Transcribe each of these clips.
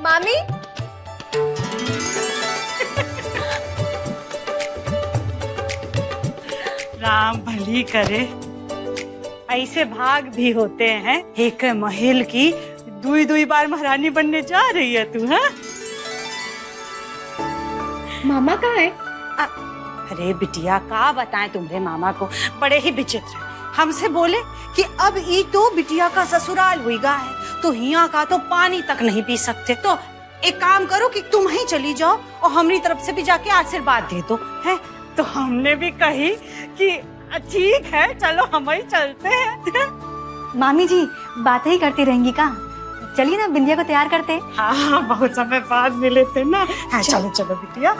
मामी। राम भली करे, ऐसे भाग भी होते हैं। एक महल की दुई दुई बार महारानी बनने जा रही है तू, है? मामा कहाँ है? अरे बिटिया, का बताएं तुम्हारे मामा को, बड़े ही विचित्र। हमसे बोले कि अब ई तो बिटिया का ससुराल हुईगा है, तो हिया का तो पानी तक नहीं पी सकते। तो एक काम करो कि तुम ही चली जाओ और हमारी तरफ से भी जाके आशीर्वाद दे दो, है? तो हमने भी कही कि ठीक है, चलो हम ही चलते हैं। मामी जी बात ही करती रहेंगी का? चलिए ना बिंदिया को तैयार करते। हाँ, बहुत समय बाद मिले थे ना। हाँ, चलो चलो बिटिया।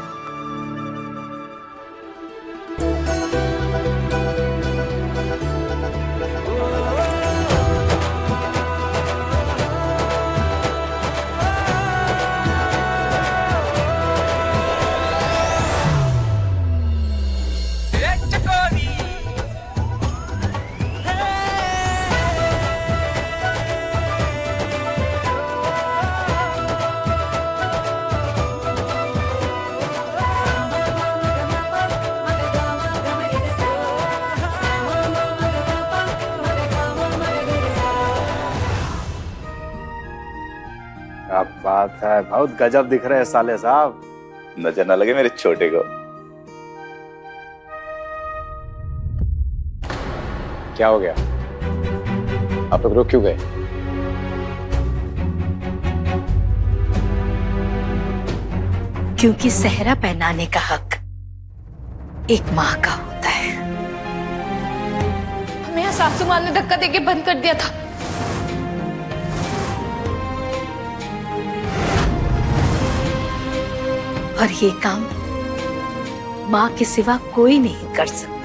क्या बात है, बहुत गजब दिख रहे हैं साले साहब। नजर ना लगे मेरे छोटे को। क्या हो गया? आप लोग रुक क्यों गए? क्योंकि सेहरा पहनाने का हक एक माँ का होता है। हमें यहाँ सासू माँ ने धक्का देके बंद कर दिया था। और ये काम माँ के सिवा कोई नहीं कर सकता।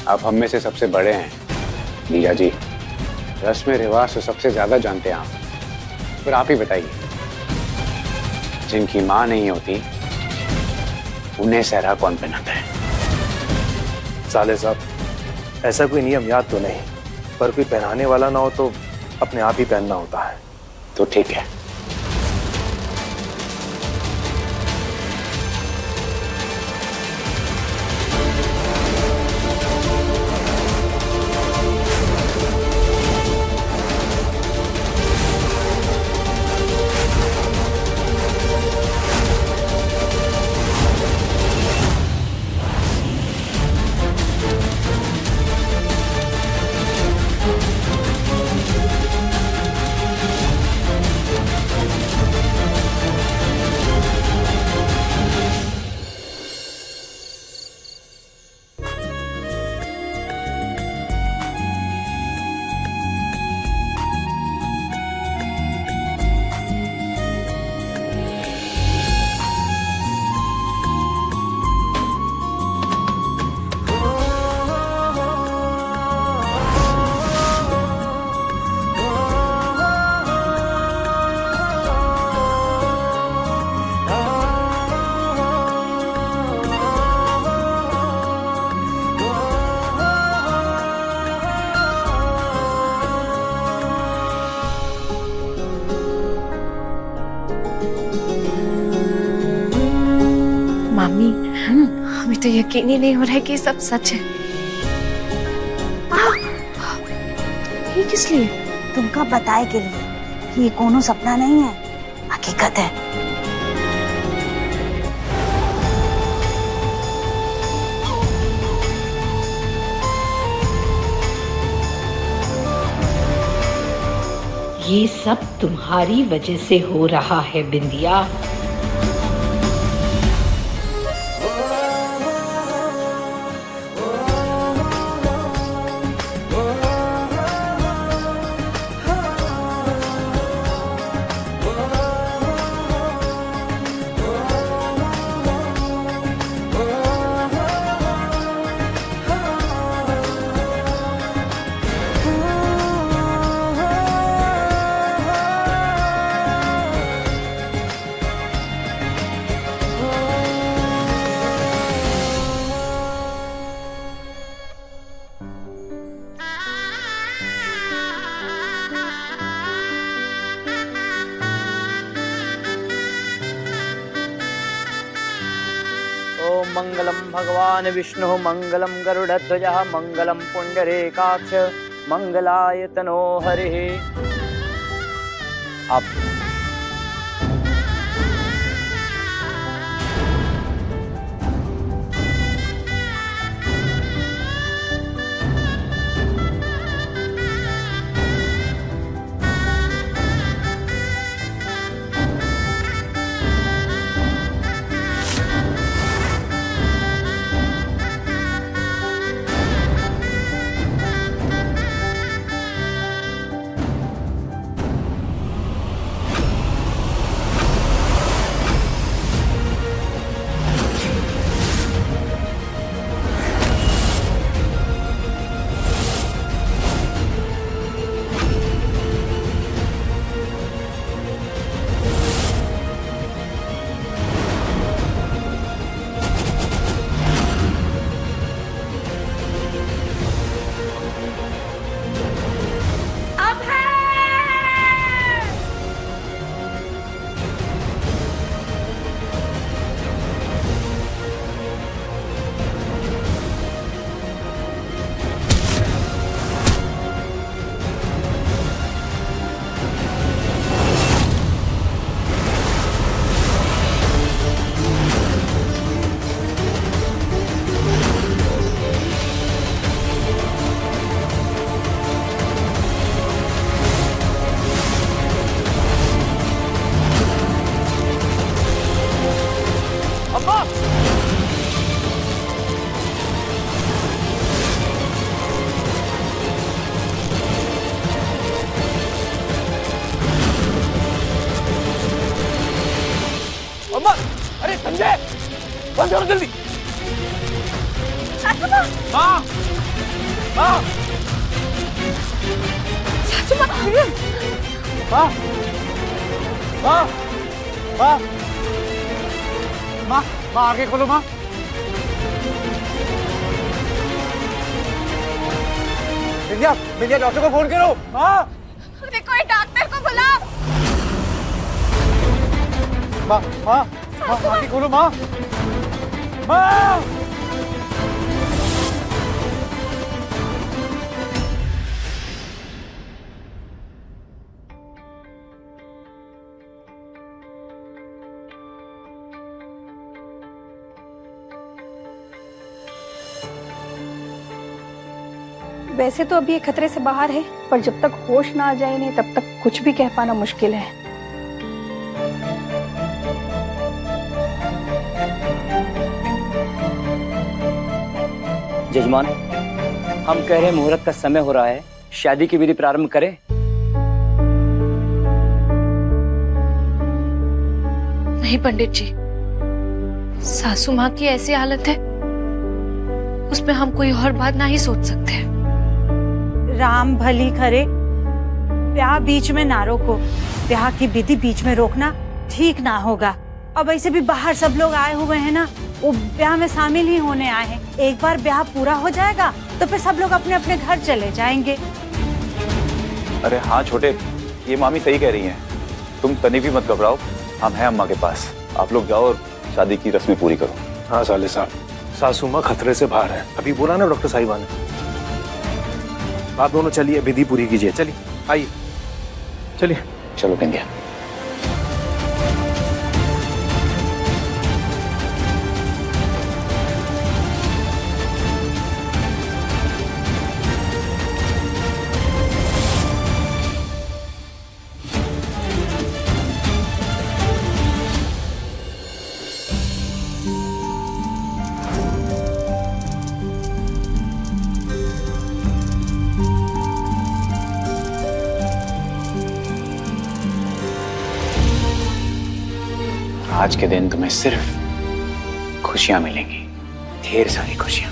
आप हम में से सबसे बड़े हैं जीजा जी, रस्म रिवाज तो सबसे ज्यादा जानते हैं आप। फिर आप ही बताइए, जिनकी माँ नहीं होती उन्हें सेहरा कौन पहनाता है? साले साहब, ऐसा कोई नियम याद तो नहीं, पर कोई पहनाने वाला ना हो तो अपने आप ही पहनना होता है। तो ठीक है। मामी, हमें तो यकीन ही नहीं हो रहा है कि ये सब सच है। ये किस लिए? तुमका बताए के लिए कि ये कोनो सपना नहीं है, हकीकत है। ये सब तुम्हारी वजह से हो रहा है बिंदिया। ओम मंगलम भगवान विष्णु मंगलम गरुड़ध्वजः मंगलम पुंडरीकाक्ष मंगलाय तनो हरिः। आप अरे संजय, बंद करो जल्दी। माँ, माँ, सासू माँ, माँ, माँ, माँ, माँ, माँ आगे खोलो माँ। विद्या, विद्या डॉक्टर को फोन करो। माँ, अरे कोई डॉक्टर को बुलाओ। माँ, माँ, माँ आगे खोलो माँ। माँ, वैसे तो अभी ये खतरे से बाहर है, पर जब तक होश ना आ जाए इन्हें तब तक कुछ भी कह पाना मुश्किल है। जजमान, हम कह रहे हैं मुहूर्त का समय हो रहा है, शादी की विधि प्रारंभ करें। नहीं पंडित जी, सासू माँ की ऐसी हालत है, उसमें हम कोई और बात ना ही सोच सकते। राम भली करे, ब्याह बीच में ना रोको। ब्याह की विधि बीच में रोकना ठीक ना होगा। अब ऐसे भी बाहर सब लोग आए हुए हैं ना, वो ब्याह में शामिल ही होने आए हैं। एक बार ब्याह पूरा हो जाएगा तो फिर सब लोग अपने अपने घर चले जाएंगे। अरे हाँ छोटे, ये मामी सही कह रही हैं। तुम तनिक भी मत घबराओ, हम हैं अम्मा के पास। आप लोग जाओ और शादी की रस्में पूरी करो। हाँ साले साहब, सासू माँ खतरे से बाहर है, अभी बोला ना डॉक्टर साहिबा ने। आप दोनों चलिए, विधि पूरी कीजिए। चलिए, आइए, चलिए। चलो बिंदिया। आज के दिन तुम्हें सिर्फ खुशियां मिलेंगी, ढेर सारी खुशियां।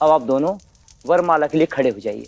अब आप दोनों वरमाला के लिए खड़े हो जाइए।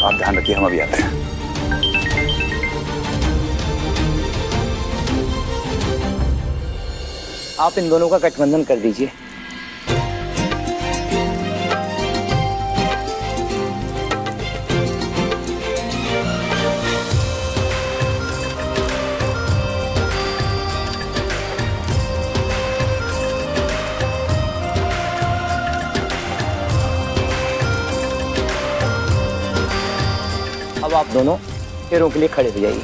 आप ध्यान रखिए, हम अभी आते हैं। आप इन दोनों का गठबंधन कर दीजिए। अब आप दोनों पैरों के लिए खड़े हो जाइए।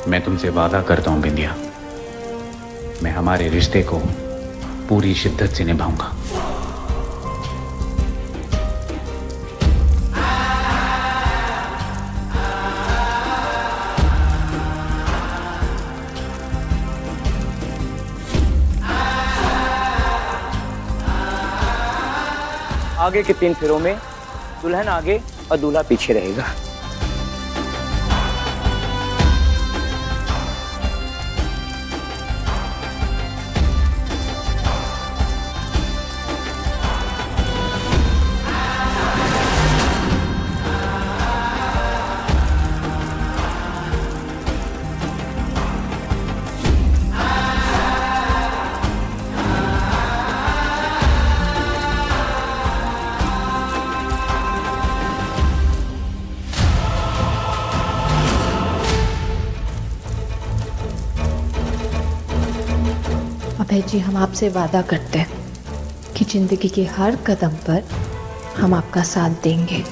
मैं तुमसे वादा करता हूं बिंदिया, मैं हमारे रिश्ते को पूरी शिद्दत से निभाऊंगा। आगे के 3 फेरों में दुल्हन आगे और दूल्हा पीछे रहेगा। अभय जी, हम आपसे वादा करते हैं कि जिंदगी के हर कदम पर हम आपका साथ देंगे।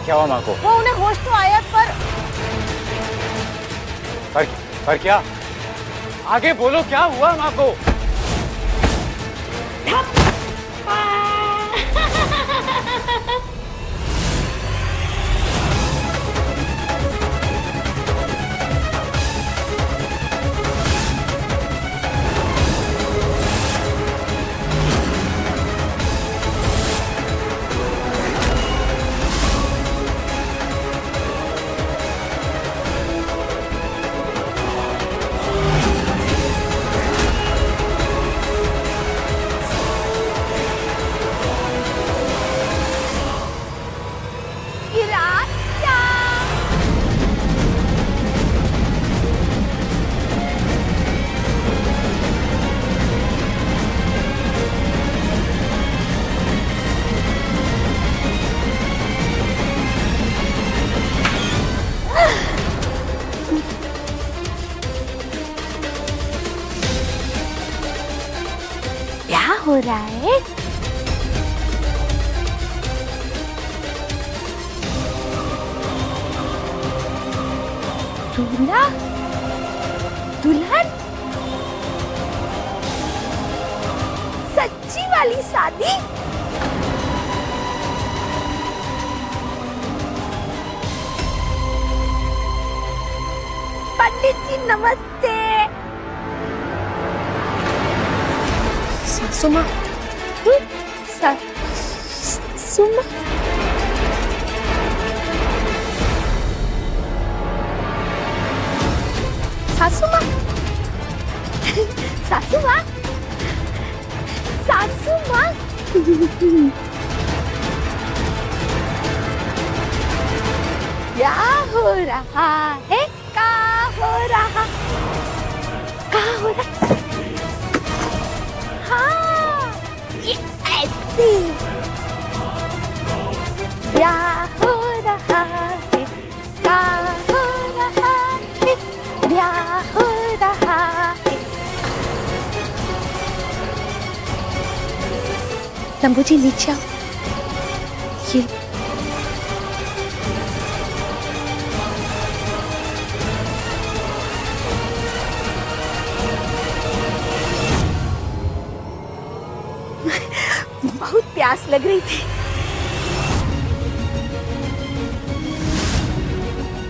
क्या हुआ माँ को? वो उन्हें होश तो आया पर क्या? आगे बोलो, क्या हुआ माँ को? हो रहा है? दूल्हा दुल्हन सच्ची वाली शादी? पंडित जी नमस्ते। सासू माँ, सासू माँ, सासू माँ, सासू माँ, सासू माँ। क्या हो रहा है? क्या हो रहा? क्या हो रहा? हाँ, ये ऐसे। क्या हो रहा है? क्या हो रहा है? क्या हो रहा है? लंबू जी नीचे आओ। ये बहुत प्यास लग रही थी।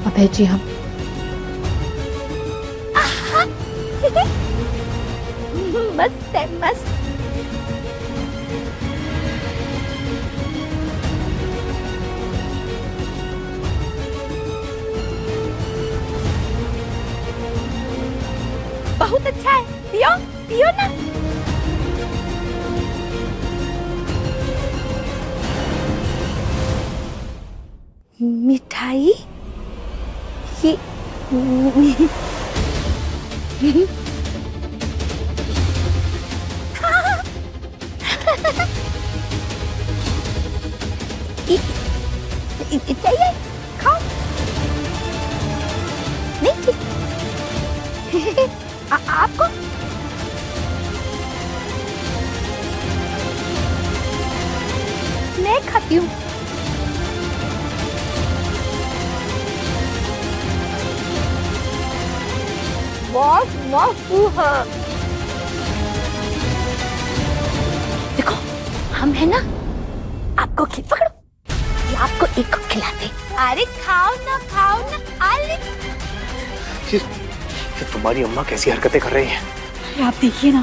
अभय जी हम मस्त है, मस्त। बहुत अच्छा है, पियो पियो ना। मिठाई ये चाहिए, खाओ। नहीं आपको मैं खाती हूँ। देखो हम है ना, आपको पकड़ो, ये आपको एक को खिलाते। अरे खाओ ना अरे तुम्हारी अम्मा कैसी हरकतें कर रही है? अरे आप देखिए ना,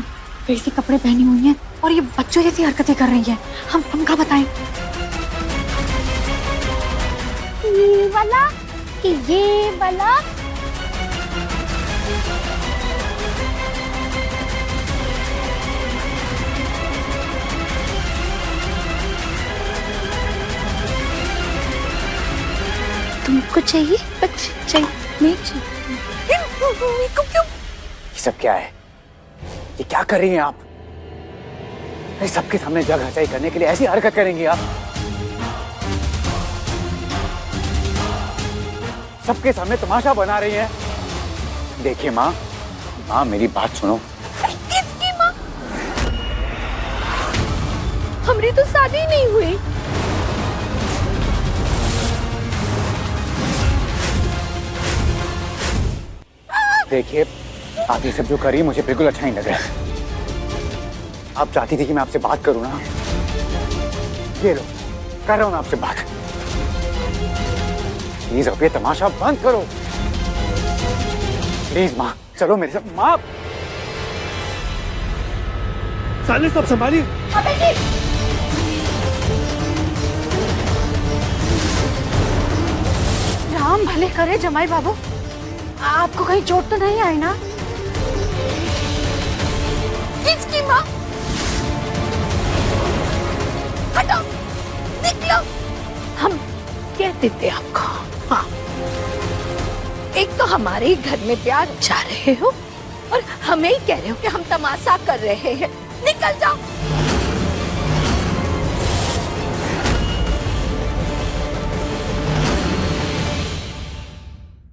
वैसे कपड़े पहनी हुई हैं और ये बच्चों जैसी हरकतें कर रही है। हम क्या बताएं? ये वाला कि ये वाला? तुमको चाहिए? चाहिए? नहीं चाहिए। क्यों? ये सब क्या है? ये क्या कर रही हैं आप? अरे सबके सामने जग हंसाई करने के लिए ऐसी हरकत करेंगी आप? सबके सामने तमाशा बना रही हैं। देखिए माँ, मेरी बात सुनो। किसकी माँ? हमारी तो शादी नहीं हुई। देखिए, आप ये सब जो करी मुझे बिल्कुल अच्छा नहीं लग रहा। आप चाहती थी कि मैं आपसे बात करूं ना? ये लो, कर रहा हूं मैं आपसे बात। प्लीज अब ये तमाशा बंद करो। प्लीज माँ, चलो मेरे साथ। माँ, साले सब संभालिए। राम भले करे जमाई बाबू, आपको कहीं चोट तो नहीं आई ना? किसकी माँ? हटो, निकलो। हम कहते थे आपको, हाँ, एक तो हमारे ही घर में प्यार जा रहे हो और हमें ही कह रहे हो कि हम तमाशा कर रहे हैं। निकल जाओ।